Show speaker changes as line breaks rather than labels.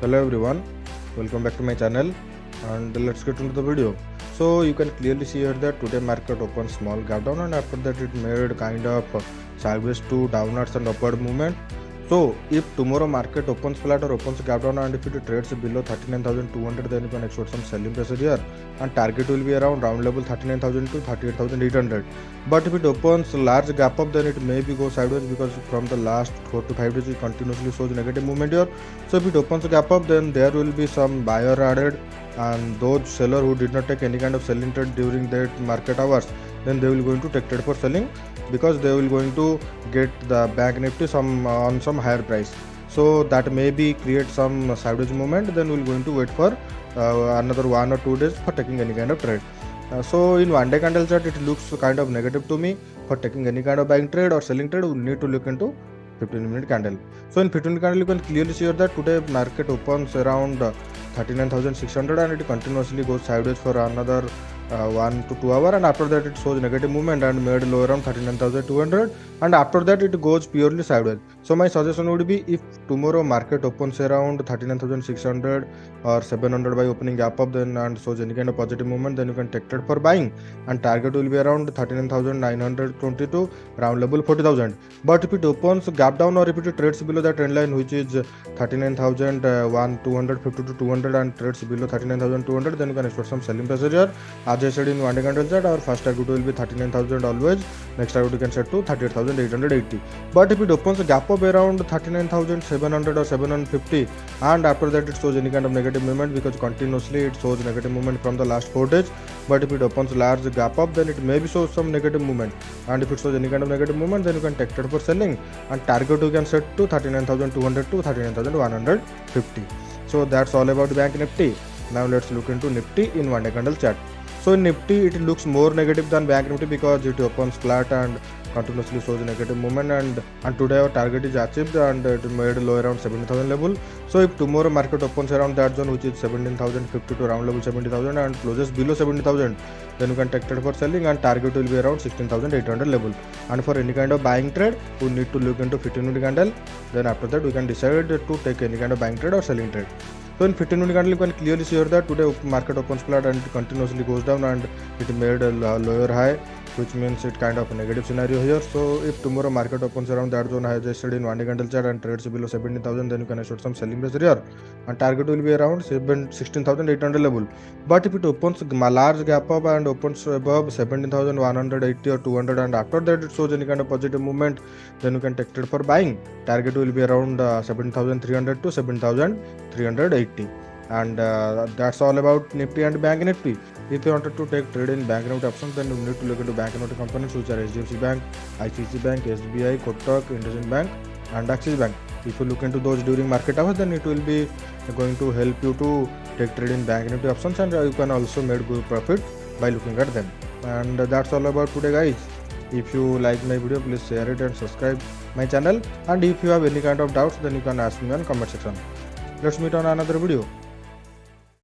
Hello everyone, welcome back to my channel and let's get into the video. So you can clearly see here that today market opened small gap down and after that it made kind of sideways to downwards and upward movement. So if tomorrow market opens flat or opens gap down and if it trades below 39,200, then you can expect some selling pressure here and target will be around round level 39,000 to 38,800. But if it opens large gap up, then it may be go sideways because from the last 4 to 5 days it continuously shows negative movement here. So if it opens a gap up, then there will be some buyer added, and those seller who did not take any kind of selling trade during that market hours, then they will going to take trade for selling because they will going to get the bank nifty on some higher price. So that may be create some sideways movement. Then we'll going to wait for another 1 or 2 days for taking any kind of trade. So in one day candle chart, it looks kind of negative to me. For taking any kind of buying trade or selling trade, we need to look into 15-minute candle. So in 15-minute candle, you can clearly see here that today market opens around 39,600 and it continuously goes sideways for another 1 to 2 hours, and after that it shows negative movement and made low around 39,200, and after that it goes purely sideways. So my suggestion would be, if tomorrow market opens around 39,600 or 700 by opening gap up, then and shows any kind of positive movement, then you can take trade for buying, and target will be around 39,922, round level 40,000. But if it opens gap down or if it trades below the trend line, which is 39,250 to 200, and trades below 39,200, then you can expect some selling pressure here. As I said in one day candle chart, our first target will be 39,000 always. Next target you can set to 38,880. But if it opens a gap up around 39,700 or 750, and after that it shows any kind of negative movement because continuously it shows negative movement from the last 4 days. But if it opens large gap up, then it may be shows some negative movement. And if it shows any kind of negative movement, then you can take trade for selling. And target you can set to 39,200 to 39,150. So that's all about Bank Nifty. Now let's look into Nifty in one day candle chart. So in Nifty, it looks more negative than Bank Nifty because it opens flat and continuously shows a negative movement, and today our target is achieved and it made low around 70,000 level. So if tomorrow market opens around that zone, which is 17,050 to round level 70,000, and closes below 70,000, then you can take trade for selling, and target will be around 16,800 level. And for any kind of buying trade, we need to look into 15-minute candle. Then after that we can decide to take any kind of buying trade or selling trade. So in 15-minute candle, you can clearly see here that today market opens flat and it continuously goes down and it made a lower high, which means it kind of a negative scenario here. So if tomorrow market opens around that zone, as I said in one day candle chart, and trades below 17,000, then you can expect some selling pressure here, and target will be around 16,800 level. But if it opens a large gap up and opens above 17,180 or 200, and after that it shows any kind of positive movement, then you can take trade for buying. Target will be around 7,300 to 7,380. And that's all about Nifty and Bank Nifty. If you wanted to take trade in Bank Nifty options, then you need to look into Bank Nifty companies which are HDFC Bank, ICICI Bank, SBI, Kotak, IndusInd Bank, and Axis Bank. If you look into those during market hours, then it will be going to help you to take trade in Bank Nifty options, and you can also make good profit by looking at them. And that's all about today, guys. If you like my video, please share it and subscribe my channel. And if you have any kind of doubts, then you can ask me on comment section. Let's meet on another video.